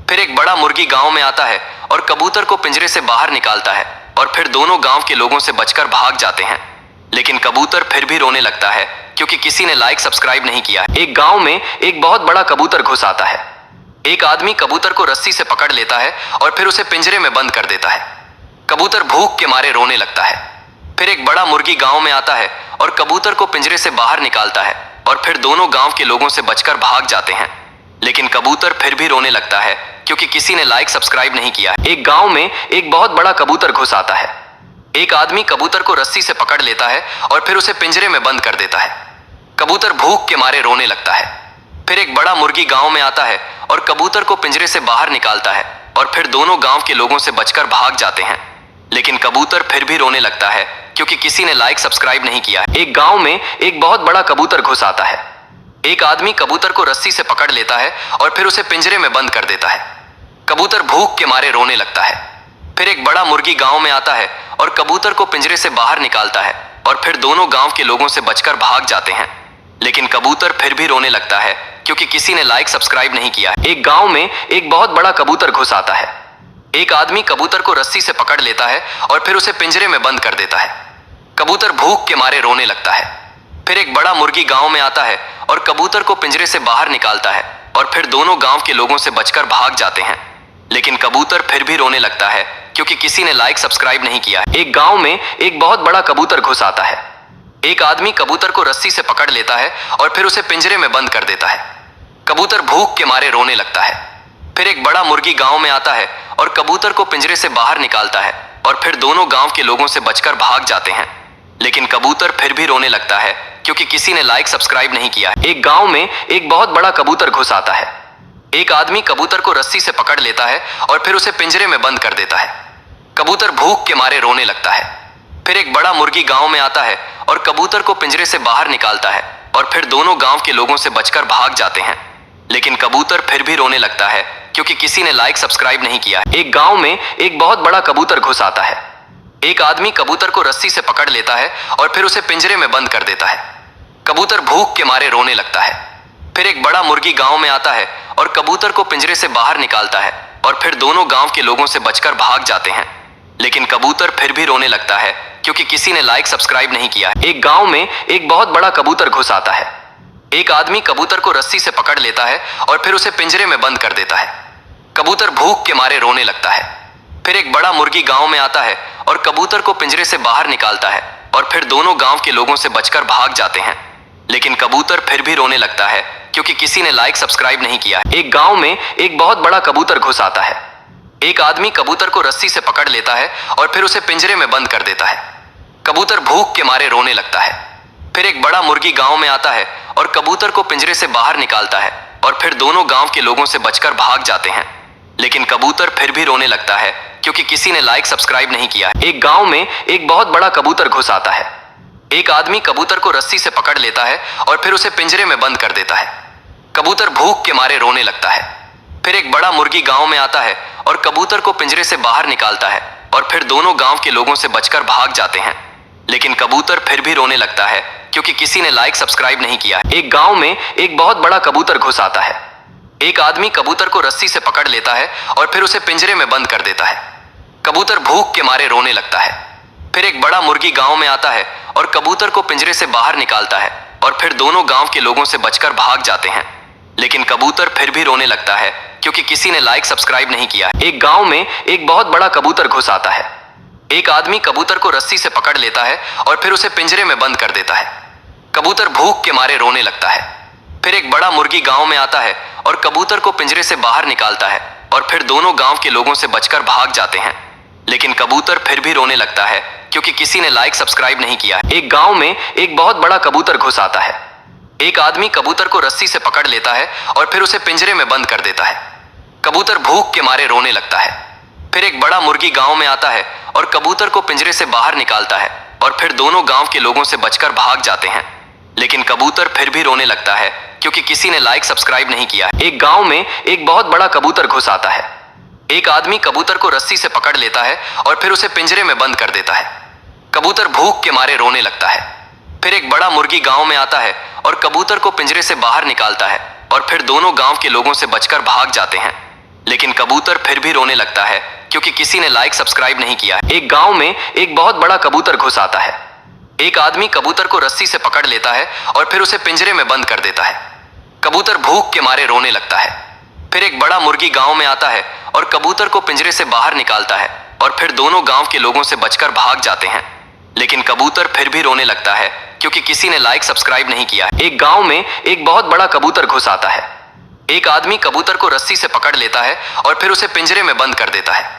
फिर एक बड़ा मुर्गी गांव में आता है और कबूतर को पिंजरे से बाहर निकालता है और फिर दोनों गांव के लोगों से बचकर भाग जाते हैं। लेकिन कबूतर फिर भी रोने लगता है क्योंकि किसी ने लाइक सब्सक्राइब नहीं किया। एक गांव में एक बहुत बड़ा कबूतर घुस आता है। एक आदमी कबूतर को रस्सी से पकड़ लेता है और फिर उसे पिंजरे में बंद कर देता है। कबूतर भूख के मारे रोने लगता है। फिर एक बड़ा मुर्गी गांव में आता है और कबूतर को पिंजरे से बाहर निकालता है और फिर दोनों गांव के लोगों से बचकर भाग जाते हैं। लेकिन कबूतर फिर भी रोने लगता है क्योंकि किसी ने लाइक सब्सक्राइब नहीं किया। एक गांव में एक बहुत बड़ा कबूतर घुस आता है। एक आदमी कबूतर को रस्सी से पकड़ लेता है और फिर उसे पिंजरे में बंद कर देता है। कबूतर भूख के मारे रोने लगता है। फिर एक बड़ा मुर्गी गांव में आता है और कबूतर को पिंजरे से बाहर निकालता है और फिर दोनों गांव के लोगों से बचकर भाग जाते हैं। लेकिन कबूतर फिर भी रोने लगता है क्योंकि किसी ने लाइक सब्सक्राइब नहीं किया। एक गांव में एक बहुत बड़ा कबूतर घुस आता है। एक आदमी कबूतर को रस्सी से पकड़ लेता है और फिर उसे पिंजरे में बंद कर देता है। कबूतर भूख के मारे रोने लगता है। फिर एक बड़ा मुर्गी गांव में आता है और कबूतर को पिंजरे से बाहर निकालता है और फिर दोनों गांव के लोगों से बचकर भाग जाते हैं। लेकिन कबूतर फिर भी रोने लगता है क्योंकि किसी ने लाइक सब्सक्राइब नहीं किया। एक गांव में एक बहुत बड़ा कबूतर घुस आता है। एक आदमी कबूतर को रस्सी से पकड़ लेता है और फिर उसे पिंजरे में बंद कर देता है। कबूतर भूख के मारे रोने लगता है। फिर एक बड़ा मुर्गी गांव में आता है और कबूतर को पिंजरे से बाहर निकालता है और फिर दोनों गांव के लोगों से बचकर भाग जाते हैं। लेकिन कबूतर फिर भी रोने लगता है क्योंकि किसी ने लाइक सब्सक्राइब नहीं किया। एक गांव में एक बहुत बड़ा कबूतर घुस आता है। एक आदमी कबूतर को रस्सी से पकड़ लेता है और फिर उसे पिंजरे में बंद कर देता है। कबूतर भूख के मारे रोने लगता है। फिर एक बड़ा मुर्गी गांव में आता है और कबूतर को पिंजरे से बाहर निकालता है और फिर दोनों गांव के लोगों से बचकर भाग जाते हैं। लेकिन कबूतर फिर भी रोने लगता है क्योंकि किसी ने लाइक सब्सक्राइब नहीं किया। एक गांव में एक बहुत बड़ा कबूतर घुस आता है। एक आदमी कबूतर को रस्सी से पकड़ लेता है और फिर उसे पिंजरे में बंद कर देता है। कबूतर भूख के मारे रोने लगता है। फिर एक बड़ा मुर्गी गांव में आता है और कबूतर को पिंजरे से बाहर निकालता है और फिर दोनों गांव के लोगों से बचकर भाग जाते हैं। लेकिन कबूतर फिर भी रोने लगता है क्योंकि किसी ने लाइक सब्सक्राइब नहीं किया। एक गांव में एक बहुत बड़ा कबूतर घुस आता है। एक आदमी कबूतर को रस्सी से पकड़ लेता है और फिर उसे पिंजरे में बंद कर देता है। कबूतर भूख के मारे रोने लगता है। फिर एक बड़ा मुर्गी गांव में आता है और कबूतर को पिंजरे से बाहर निकालता है और फिर दोनों गांव के लोगों से बचकर भाग जाते हैं। लेकिन कबूतर फिर भी रोने लगता है क्योंकि किसी ने लाइक सब्सक्राइब नहीं किया। एक गांव में एक बहुत बड़ा कबूतर घुस आता है। एक आदमी कबूतर को रस्सी से पकड़ लेता है और फिर उसे पिंजरे में बंद कर देता है। कबूतर भूख के मारे रोने लगता है। फिर एक बड़ा मुर्गी गांव में आता है और कबूतर को पिंजरे से बाहर निकालता है और फिर दोनों गांव के लोगों से बचकर भाग जाते हैं। लेकिन कबूतर फिर भी रोने लगता है क्योंकि किसी ने लाइक सब्सक्राइब नहीं किया। एक गांव में एक बहुत बड़ा कबूतर घुस आता है। एक आदमी कबूतर को रस्सी से पकड़ लेता है और फिर उसे पिंजरे में बंद कर देता है। कबूतर भूख के मारे रोने लगता है। फिर एक बड़ा मुर्गी गांव में आता है और कबूतर को पिंजरे से बाहर निकालता है और फिर दोनों गांव के लोगों से बचकर भाग जाते हैं। लेकिन कबूतर फिर भी रोने लगता है क्योंकि किसी ने लाइक सब्सक्राइब नहीं किया। एक गांव में एक बहुत बड़ा कबूतर घुस आता है। एक आदमी कबूतर को रस्सी से पकड़ लेता है और फिर उसे पिंजरे में बंद कर देता है। कबूतर भूख के मारे रोने लगता है। फिर एक बड़ा मुर्गी गांव में आता है और कबूतर को पिंजरे से बाहर निकालता है और फिर दोनों गांव के लोगों से बचकर भाग जाते हैं। लेकिन कबूतर फिर भी रोने लगता है क्योंकि किसी ने लाइक सब्सक्राइब नहीं किया। एक गांव में एक बहुत बड़ा कबूतर घुस आता है। एक आदमी कबूतर को रस्सी से पकड़ लेता है और फिर उसे पिंजरे में बंद कर देता है। कबूतर भूख के मारे रोने लगता है। फिर एक बड़ा मुर्गी गांव में आता है और कबूतर को पिंजरे से बाहर निकालता है और फिर दोनों गांव के लोगों से बचकर भाग जाते हैं। लेकिन कबूतर फिर भी रोने लगता है क्योंकि किसी ने लाइक सब्सक्राइब नहीं किया। एक गांव में एक बहुत बड़ा कबूतर घुस आता है। एक आदमी कबूतर को रस्सी से पकड़ लेता है और फिर उसे पिंजरे में बंद कर देता है। कबूतर भूख के मारे रोने लगता है। फिर एक बड़ा मुर्गी गांव में आता है और कबूतर को पिंजरे से बाहर निकालता है और फिर दोनों गांव के लोगों से बचकर भाग जाते हैं। लेकिन कबूतर फिर भी रोने लगता है क्योंकि किसी ने लाइक सब्सक्राइब नहीं किया। एक गांव में एक बहुत बड़ा कबूतर घुस आता है। एक आदमी कबूतर को रस्सी से पकड़ लेता है और फिर उसे पिंजरे में बंद कर देता है। कबूतर भूख के मारे रोने लगता है। फिर एक बड़ा मुर्गी गांव में आता है और कबूतर को पिंजरे से बाहर निकालता है और फिर दोनों गांव के लोगों से बचकर भाग जाते हैं। लेकिन कबूतर फिर भी रोने लगता है क्योंकि किसी ने लाइक सब्सक्राइब नहीं किया। एक गांव में एक बहुत बड़ा कबूतर घुस आता है। एक आदमी कबूतर को रस्सी से पकड़ लेता है और फिर उसे पिंजरे में बंद कर देता है। कबूतर भूख के मारे रोने लगता है। फिर एक बड़ा मुर्गी गांव में आता है और कबूतर को पिंजरे से बाहर निकालता है और फिर दोनों गांव के लोगों से बचकर भाग जाते हैं। लेकिन कबूतर फिर भी रोने लगता है क्योंकि किसी ने लाइक सब्सक्राइब नहीं किया। एक गांव में एक बहुत बड़ा कबूतर घुस आता है। एक आदमी कबूतर को रस्सी से पकड़ लेता है और फिर उसे पिंजरे में बंद कर देता है। कबूतर भूख के मारे रोने लगता है। फिर एक बड़ा मुर्गी गांव में आता है और कबूतर को पिंजरे से बाहर निकालता है और फिर दोनों गांव के लोगों से बचकर भाग जाते हैं। लेकिन कबूतर फिर भी रोने लगता है क्योंकि किसी ने लाइक सब्सक्राइब नहीं किया। एक गांव में एक बहुत बड़ा कबूतर घुस आता है। एक आदमी कबूतर को रस्सी से पकड़ लेता है और फिर उसे पिंजरे में बंद कर देता है। कबूतर भूख के मारे रोने लगता है। फिर एक बड़ा मुर्गी गांव में आता है और कबूतर को पिंजरे से बाहर निकालता है और फिर दोनों गांव के लोगों से बचकर भाग जाते हैं। लेकिन कबूतर फिर भी रोने लगता है क्योंकि किसी ने लाइक सब्सक्राइब नहीं किया। एक गांव में एक बहुत बड़ा कबूतर घुस आता है। एक आदमी कबूतर को रस्सी से पकड़ लेता है और फिर उसे पिंजरे में बंद कर देता है।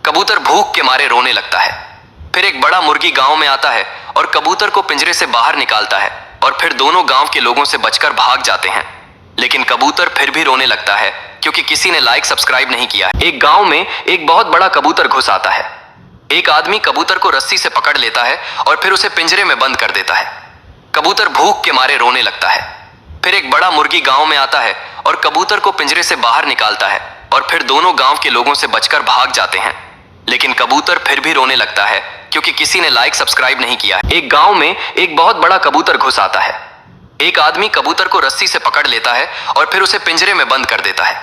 कबूतर भूख के मारे रोने लगता है। फिर एक बड़ा मुर्गी गांव में आता है फिर एक बड़ा मुर्गी गांव में आता है और कबूतर को पिंजरे से बाहर निकालता है और फिर दोनों गांव के लोगों से बचकर भाग जाते हैं। लेकिन कबूतर फिर भी रोने लगता है क्योंकि किसी ने लाइक सब्सक्राइब नहीं किया। एक गांव में एक बहुत बड़ा कबूतर घुस आता है। एक आदमी कबूतर को रस्सी से पकड़ लेता है और फिर उसे पिंजरे में बंद कर देता है। कबूतर भूख के मारे रोने लगता है। फिर एक बड़ा मुर्गी गांव में आता है और कबूतर को पिंजरे से बाहर निकालता है और फिर दोनों गांव के लोगों से बचकर भाग जाते हैं। लेकिन कबूतर फिर भी रोने लगता है क्योंकि किसी ने लाइक सब्सक्राइब नहीं किया। एक गांव में एक बहुत बड़ा कबूतर घुस आता है। एक आदमी कबूतर को रस्सी से पकड़ लेता है और फिर उसे पिंजरे में बंद कर देता है।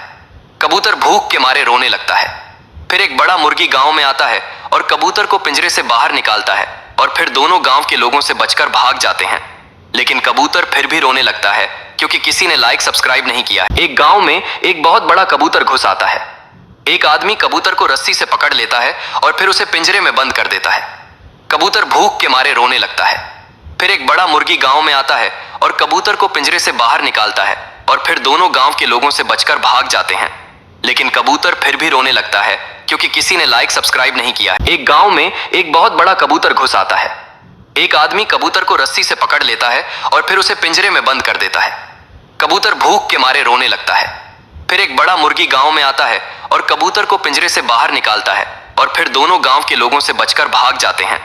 कबूतर भूख के मारे रोने लगता है। फिर एक बड़ा मुर्गी गांव में आता है और कबूतर को पिंजरे से बाहर निकालता है और फिर दोनों गांव के लोगों से बचकर भाग जाते हैं। लेकिन कबूतर फिर भी रोने लगता है क्योंकि किसी ने लाइक सब्सक्राइब नहीं किया। एक गांव में एक बहुत बड़ा कबूतर घुस आता है। एक आदमी कबूतर को रस्सी से पकड़ लेता है और फिर उसे पिंजरे में बंद कर देता है। कबूतर भूख के मारे रोने लगता है। फिर एक बड़ा मुर्गी गांव में आता है और कबूतर को पिंजरे से बाहर निकालता है और फिर दोनों गांव के लोगों से बचकर भाग जाते हैं। लेकिन कबूतर फिर भी रोने लगता है क्योंकि किसी ने लाइक सब्सक्राइब नहीं किया। एक गांव में एक बहुत बड़ा कबूतर घुस आता है। एक आदमी कबूतर को रस्सी से पकड़ लेता है और फिर उसे पिंजरे में बंद कर देता है। कबूतर भूख के मारे रोने लगता है। फिर एक बड़ा मुर्गी गांव में आता है और कबूतर को पिंजरे से बाहर निकालता है और फिर दोनों गांव के लोगों से बचकर भाग जाते हैं।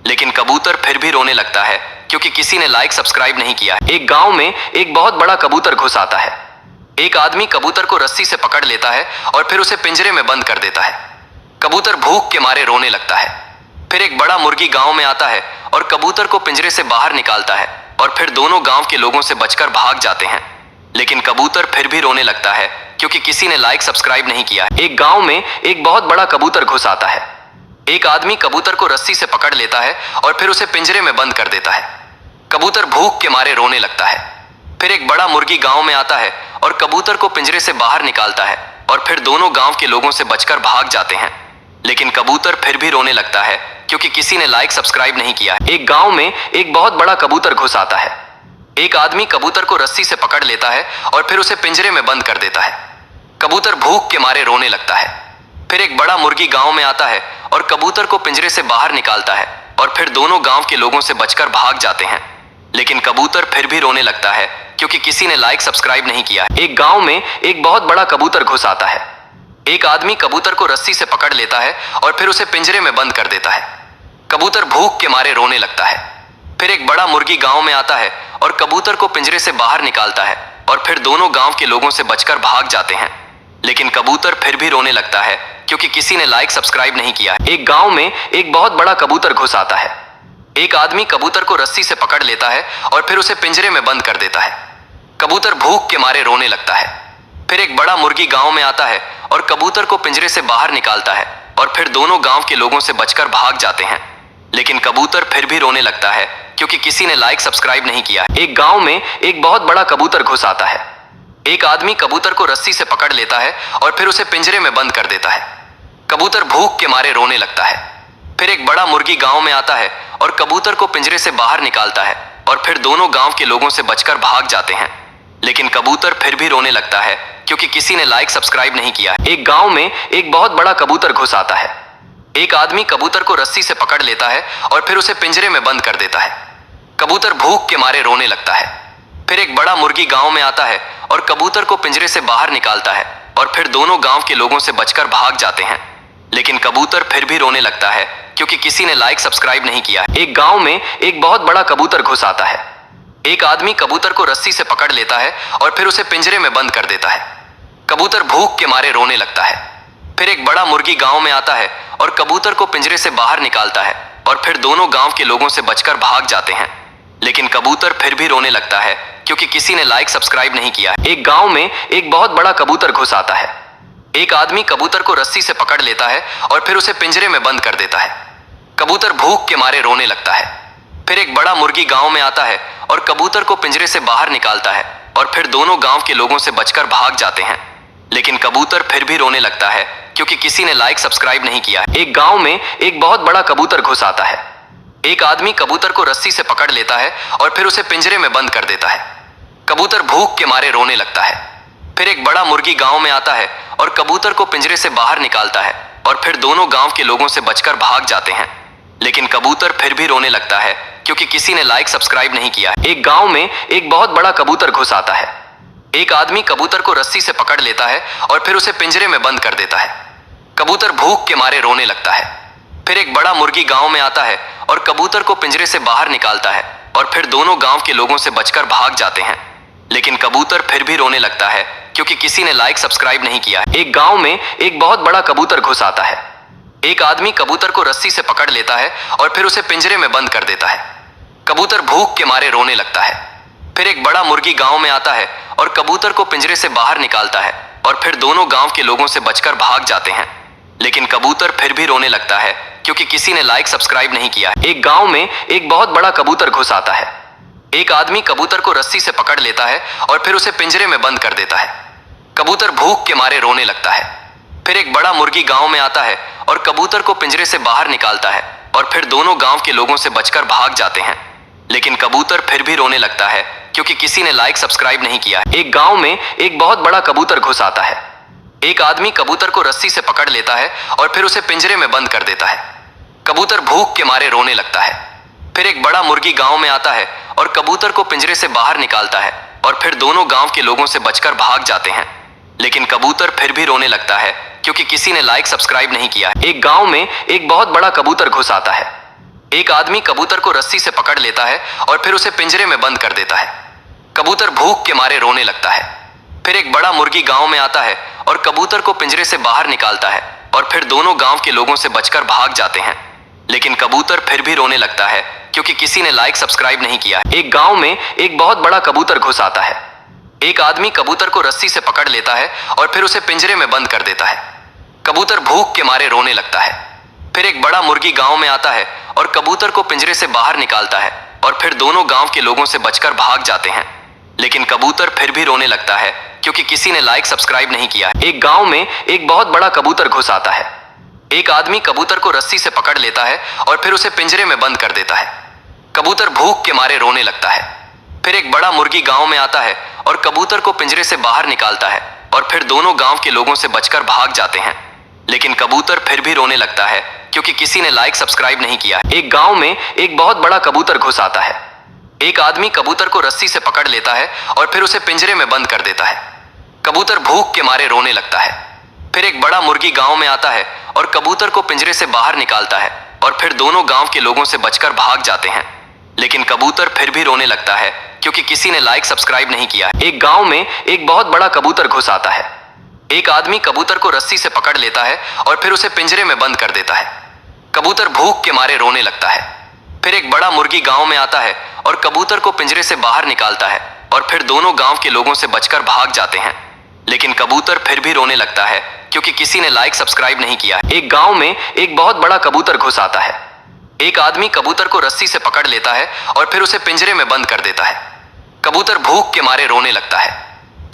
लेकिन कबूतर फिर भी रोने लगता है क्योंकि किसी ने लाइक सब्सक्राइब नहीं किया। एक गांव में एक बहुत बड़ा कबूतर घुस आता है। एक आदमी कबूतर को रस्सी से पकड़ लेता है और फिर उसे पिंजरे में बंद कर देता है। कबूतर भूख के मारे रोने लगता है। फिर एक बड़ा मुर्गी गांव में आता है और कबूतर को पिंजरे से बाहर निकालता है और फिर दोनों गांव के लोगों से बचकर भाग जाते हैं। लेकिन कबूतर फिर भी रोने लगता है क्योंकि किसी ने लाइक सब्सक्राइब नहीं किया। एक गांव में एक बहुत बड़ा कबूतर घुस आता है। एक आदमी कबूतर को रस्सी से पकड़ लेता है और फिर उसे पिंजरे में बंद कर देता है। कबूतर भूख के मारे रोने लगता है। फिर एक बड़ा मुर्गी गांव में आता है और कबूतर को पिंजरे से बाहर निकालता है और फिर दोनों गांव के लोगों से बचकर भाग जाते हैं। लेकिन कबूतर फिर भी रोने लगता है क्योंकि किसी ने लाइक सब्सक्राइब नहीं किया। एक गांव में एक बहुत बड़ा कबूतर घुस आता है। एक आदमी कबूतर को रस्सी से पकड़ लेता है और फिर उसे पिंजरे में बंद कर देता है। कबूतर भूख के मारे रोने लगता है। फिर एक बड़ा मुर्गी गांव में आता है और कबूतर को पिंजरे से बाहर निकालता है और फिर दोनों गांव के लोगों से बचकर भाग जाते हैं। लेकिन कबूतर फिर भी रोने लगता है क्योंकि किसी ने लाइक सब्सक्राइब नहीं किया। एक गांव में एक बहुत बड़ा कबूतर घुस आता है। एक आदमी कबूतर को रस्सी से पकड़ लेता है और फिर उसे पिंजरे में बंद कर देता है। कबूतर भूख के मारे रोने लगता है। फिर एक बड़ा मुर्गी गांव में आता है और कबूतर को पिंजरे से बाहर निकालता है और फिर दोनों गांव के लोगों से बचकर भाग जाते हैं। लेकिन कबूतर फिर भी रोने लगता है क्योंकि किसी ने लाइक सब्सक्राइब नहीं किया। एक गांव में एक बहुत बड़ा कबूतर घुस आता है। एक आदमी कबूतर को रस्सी से पकड़ लेता है और फिर उसे पिंजरे में बंद कर देता है। कबूतर भूख के मारे रोने लगता है। फिर एक बड़ा मुर्गी गांव में आता है और कबूतर को पिंजरे से बाहर निकालता है और फिर दोनों गांव के लोगों से बचकर भाग जाते हैं। लेकिन कबूतर फिर भी रोने लगता है क्योंकि किसी ने लाइक सब्सक्राइब नहीं किया। एक गांव में एक बहुत बड़ा कबूतर घुस आता है। एक आदमी कबूतर को रस्सी से पकड़ लेता है और फिर उसे पिंजरे में बंद कर देता है। कबूतर भूख के मारे रोने लगता है। फिर एक बड़ा मुर्गी गांव में आता है और कबूतर को पिंजरे से बाहर निकालता है और फिर दोनों गांव के लोगों से बचकर भाग जाते हैं। लेकिन कबूतर फिर भी रोने लगता है क्योंकि किसी ने लाइक सब्सक्राइब नहीं किया। एक गांव में एक बहुत बड़ा कबूतर घुस आता है। एक आदमी कबूतर को रस्सी से पकड़ लेता है और फिर उसे पिंजरे में बंद कर देता है। कबूतर भूख के मारे रोने लगता है। फिर एक बड़ा मुर्गी गांव में आता है और कबूतर को पिंजरे से बाहर निकालता है और फिर दोनों गांव के लोगों से बचकर भाग जाते हैं। लेकिन कबूतर फिर भी रोने लगता है क्योंकि किसी ने लाइक सब्सक्राइब नहीं किया। एक गांव में एक बहुत बड़ा कबूतर घुस आता है। एक आदमी कबूतर को रस्सी से पकड़ लेता है और फिर उसे पिंजरे में बंद कर देता है। कबूतर भूख के मारे रोने लगता है। फिर एक बड़ा मुर्गी गांव में आता है और कबूतर को पिंजरे से बाहर निकालता है और फिर दोनों गांव के लोगों से बचकर भाग जाते हैं। लेकिन कबूतर फिर भी रोने लगता है क्योंकि किसी ने लाइक सब्सक्राइब नहीं किया। एक गांव में एक बहुत बड़ा कबूतर घुस आता है। एक आदमी कबूतर को रस्सी से पकड़ लेता है और फिर उसे पिंजरे में बंद कर देता है। कबूतर भूख के मारे रोने लगता है। फिर एक बड़ा मुर्गी गांव में आता है और कबूतर को पिंजरे से बाहर निकालता है और फिर दोनों गांव के लोगों से बचकर भाग जाते हैं। लेकिन कबूतर फिर भी रोने लगता है क्योंकि किसी ने लाइक सब्सक्राइब नहीं किया। एक गांव में एक बहुत बड़ा कबूतर घुस आता है। एक आदमी कबूतर को रस्सी से पकड़ लेता है और फिर उसे पिंजरे में बंद कर देता है। कबूतर भूख के मारे रोने लगता है। फिर एक बड़ा मुर्गी गांव में आता है और कबूतर को पिंजरे से बाहर निकालता है और फिर दोनों गांव के लोगों से बचकर भाग जाते हैं। लेकिन कबूतर फिर भी रोने लगता है क्योंकि किसी ने लाइक सब्सक्राइब नहीं किया। एक गांव में एक बहुत बड़ा कबूतर घुस आता है। एक आदमी कबूतर को रस्सी से पकड़ लेता है और फिर उसे पिंजरे में बंद कर देता है। कबूतर भूख के मारे रोने लगता है। फिर एक बड़ा मुर्गी गांव में आता है और कबूतर को पिंजरे से बाहर निकालता है और फिर दोनों गांव के लोगों से बचकर भाग जाते हैं। लेकिन कबूतर फिर भी रोने लगता है क्योंकि किसी ने लाइक सब्सक्राइब नहीं किया है। एक गांव में एक बहुत बड़ा कबूतर घुस आता है। एक आदमी कबूतर को रस्सी से पकड़ लेता है और फिर उसे पिंजरे में बंद कर देता है। कबूतर भूख के मारे रोने लगता है। फिर एक बड़ा मुर्गी गांव में आता है और कबूतर को पिंजरे से बाहर निकालता है और फिर दोनों गांव के लोगों से बचकर भाग जाते हैं। लेकिन कबूतर फिर भी रोने लगता है क्योंकि किसी ने लाइक सब्सक्राइब नहीं किया है। एक गांव में एक बहुत बड़ा कबूतर घुस आता है। एक आदमी कबूतर को रस्सी से पकड़ लेता है और फिर उसे पिंजरे में बंद कर देता है। कबूतर भूख के मारे रोने लगता है। फिर एक बड़ा मुर्गी गांव में आता है और कबूतर को पिंजरे से बाहर निकालता है और फिर दोनों गांव के लोगों से बचकर भाग जाते हैं। लेकिन कबूतर फिर भी रोने लगता है क्योंकि किसी ने लाइक सब्सक्राइब नहीं किया है। एक गांव में एक बहुत बड़ा कबूतर घुस आता है। एक आदमी कबूतर को रस्सी से पकड़ लेता है और फिर उसे पिंजरे में बंद कर देता है। कबूतर भूख के मारे रोने लगता है। फिर एक बड़ा मुर्गी गांव में आता है और कबूतर को पिंजरे से बाहर निकालता है और फिर दोनों गांव के लोगों से बचकर भाग जाते हैं। लेकिन कबूतर फिर भी रोने लगता है क्योंकि किसी ने लाइक सब्सक्राइब नहीं किया है। एक गांव में एक बहुत बड़ा कबूतर घुस आता है। एक आदमी कबूतर को रस्सी से पकड़ लेता है और फिर उसे पिंजरे में बंद कर देता है। कबूतर भूख के मारे रोने लगता है। फिर एक बड़ा मुर्गी गांव में आता है और कबूतर को पिंजरे से बाहर निकालता है और फिर दोनों गांव के लोगों से बचकर भाग जाते हैं। लेकिन कबूतर फिर भी रोने लगता है क्योंकि किसी ने लाइक सब्सक्राइब नहीं किया है। एक गांव में एक बहुत बड़ा कबूतर घुस आता है। एक आदमी कबूतर को रस्सी से पकड़ लेता है और फिर उसे पिंजरे में बंद कर देता है। कबूतर भूख के मारे रोने लगता है। फिर एक बड़ा मुर्गी गांव में आता है और कबूतर को पिंजरे से बाहर निकालता है और फिर दोनों गांव के लोगों से बचकर भाग जाते हैं। लेकिन कबूतर फिर भी रोने लगता है क्योंकि किसी ने लाइक सब्सक्राइब नहीं किया है। एक गांव में एक बहुत बड़ा कबूतर घुस आता है। एक आदमी कबूतर को रस्सी से पकड़ लेता है और फिर उसे पिंजरे में बंद कर देता है। कबूतर भूख के मारे रोने लगता है। फिर एक बड़ा मुर्गी गांव में आता है और कबूतर को पिंजरे से बाहर निकालता है और फिर दोनों गांव के लोगों से बचकर भाग जाते हैं। लेकिन कबूतर फिर भी रोने लगता है क्योंकि किसी ने लाइक सब्सक्राइब नहीं किया है। एक गांव में एक बहुत बड़ा कबूतर घुस आता है। एक आदमी कबूतर को रस्सी से पकड़ लेता है और फिर उसे पिंजरे में बंद कर देता है। कबूतर भूख के मारे रोने लगता है। फिर एक बड़ा मुर्गी गांव में आता है और कबूतर को पिंजरे से बाहर निकालता है और फिर दोनों गांव के लोगों से बचकर भाग जाते हैं। लेकिन कबूतर फिर भी रोने लगता है क्योंकि किसी ने लाइक सब्सक्राइब नहीं किया है। एक गांव में एक बहुत बड़ा कबूतर घुस आता है। एक आदमी कबूतर को रस्सी से पकड़ लेता है और फिर उसे पिंजरे में बंद कर देता है। कबूतर भूख के मारे रोने लगता है। फिर एक बड़ा मुर्गी गांव में आता है और कबूतर को पिंजरे से बाहर निकालता है और फिर दोनों गांव के लोगों से बचकर भाग जाते हैं। लेकिन कबूतर फिर भी रोने लगता है क्योंकि किसी ने लाइक सब्सक्राइब नहीं किया है। एक गांव में एक बहुत बड़ा कबूतर घुस आता है। एक आदमी कबूतर को रस्सी से पकड़ लेता है और फिर उसे पिंजरे में बंद कर देता है। कबूतर भूख के मारे रोने लगता है।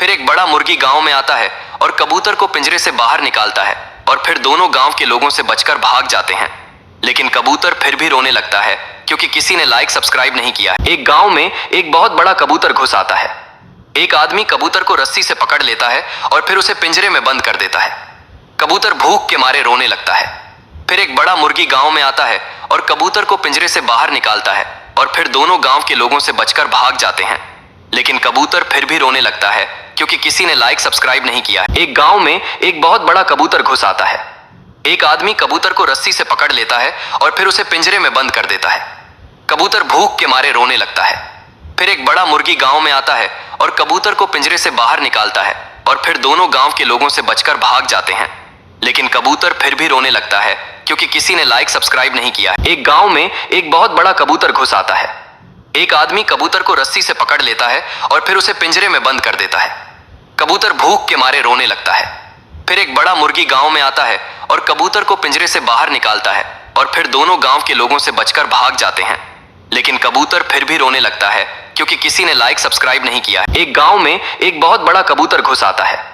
फिर एक बड़ा मुर्गी गांव में आता है और कबूतर को पिंजरे से बाहर निकालता है और फिर दोनों गांव के लोगों से बचकर भाग जाते हैं। लेकिन कबूतर फिर भी रोने लगता है क्योंकि किसी ने लाइक सब्सक्राइब नहीं किया है। एक गांव में एक बहुत बड़ा कबूतर घुस आता है। एक आदमी कबूतर को रस्सी से पकड़ लेता है और फिर उसे पिंजरे में बंद कर देता है। कबूतर भूख के मारे रोने लगता है। फिर एक बड़ा मुर्गी गांव में आता है और कबूतर को पिंजरे से बाहर निकालता है और फिर दोनों गांव के लोगों से बचकर भाग जाते हैं। लेकिन कबूतर फिर भी रोने लगता है क्योंकि किसी ने लाइक सब्सक्राइब नहीं किया है। एक गांव में एक बहुत बड़ा कबूतर घुस आता है। एक आदमी कबूतर को रस्सी से पकड़ लेता है और फिर उसे पिंजरे में बंद कर देता है। कबूतर भूख के मारे रोने लगता है। फिर एक बड़ा मुर्गी गांव में आता है और कबूतर को पिंजरे से बाहर निकालता है और फिर दोनों गांव के लोगों से बचकर भाग जाते हैं। लेकिन कबूतर फिर भी रोने लगता है क्योंकि किसी ने लाइक सब्सक्राइब नहीं किया है। एक गांव में एक बहुत बड़ा कबूतर घुस आता है। एक आदमी कबूतर को रस्सी से पकड़ लेता है और फिर उसे पिंजरे में बंद कर देता है। कबूतर भूख के मारे रोने लगता है। फिर एक बड़ा मुर्गी गांव में आता है और कबूतर को पिंजरे से बाहर निकालता है और फिर दोनों गांव के लोगों से बचकर भाग जाते हैं। लेकिन कबूतर फिर भी रोने लगता है क्योंकि किसी ने लाइक सब्सक्राइब नहीं किया है। एक गांव में एक बहुत बड़ा कबूतर घुस आता है। एक आदमी कबूतर को रस्सी से पकड़ लेता है और फिर उसे पिंजरे में बंद कर देता है। कबूतर भूख के मारे रोने लगता है। फिर एक बड़ा मुर्गी गांव में आता है और कबूतर को पिंजरे से बाहर निकालता है और फिर दोनों गांव के लोगों से बचकर भाग जाते हैं। लेकिन कबूतर फिर भी रोने लगता है क्योंकि किसी ने लाइक सब्सक्राइब नहीं किया है। एक गांव में एक बहुत बड़ा कबूतर घुस आता है।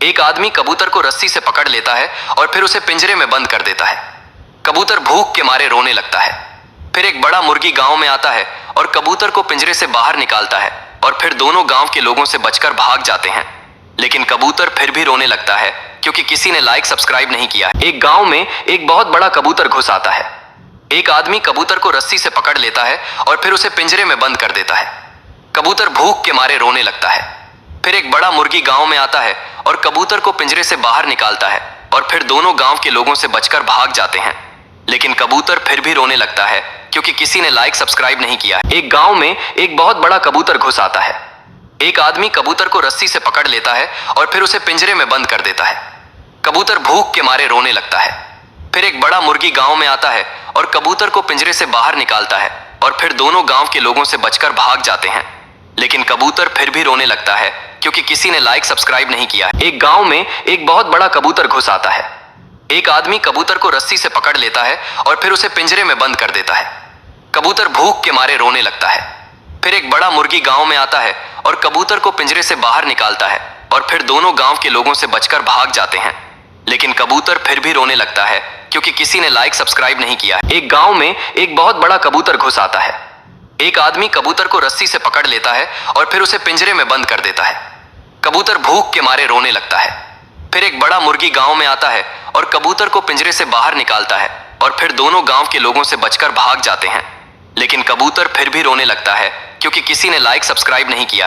एक आदमी कबूतर को रस्सी से पकड़ लेता है और फिर उसे पिंजरे में बंद कर देता है। कबूतर भूख के मारे रोने लगता है। फिर एक बड़ा मुर्गी गांव में आता है और कबूतर को पिंजरे से बाहर निकालता है और फिर दोनों गांव के लोगों से बचकर भाग जाते हैं। लेकिन कबूतर फिर भी रोने लगता है क्योंकि किसी ने लाइक सब्सक्राइब नहीं किया है। एक गांव में एक बहुत बड़ा कबूतर घुस आता है। एक आदमी कबूतर को रस्सी से पकड़ लेता है और फिर उसे पिंजरे में बंद कर देता है। कबूतर भूख के मारे रोने लगता है। फिर एक बड़ा मुर्गी गांव में आता है और कबूतर को पिंजरे से बाहर निकालता है और फिर दोनों गांव के लोगों से बचकर भाग जाते हैं। लेकिन कबूतर फिर भी रोने लगता है क्योंकि किसी ने लाइक सब्सक्राइब नहीं किया है। एक गांव में एक बहुत बड़ा कबूतर घुस आता है। एक आदमी कबूतर को रस्सी से पकड़ लेता है और फिर उसे पिंजरे में बंद कर देता है। कबूतर भूख के मारे रोने लगता है। फिर एक बड़ा मुर्गी गांव में आता है और कबूतर को पिंजरे से बाहर निकालता है और फिर दोनों गांव के लोगों से बचकर भाग जाते हैं। लेकिन कबूतर फिर भी रोने लगता है क्योंकि किसी ने लाइक सब्सक्राइब नहीं किया है। एक गांव में एक बहुत बड़ा कबूतर घुस आता है। एक आदमी कबूतर को रस्सी से पकड़ लेता है और फिर उसे पिंजरे में बंद कर देता है। कबूतर भूख के मारे रोने लगता है। फिर एक बड़ा मुर्गी गांव में आता है और कबूतर को पिंजरे से बाहर निकालता है और फिर दोनों गांव के लोगों से बचकर भाग जाते हैं। लेकिन कबूतर फिर भी रोने लगता है क्योंकि किसी ने लाइक सब्सक्राइब नहीं किया है। एक गांव में एक बहुत बड़ा कबूतर घुस आता है। एक आदमी कबूतर को रस्सी से पकड़ लेता है और फिर उसे पिंजरे में बंद कर देता है। कबूतर भूख के मारे रोने लगता है। फिर एक बड़ा मुर्गी गांव में आता है और कबूतर को पिंजरे से बाहर निकालता है और फिर दोनों गांव के लोगों से बचकर भाग जाते हैं। लेकिन कबूतर फिर भी रोने लगता है क्योंकि किसी ने लाइक सब्सक्राइब नहीं किया है।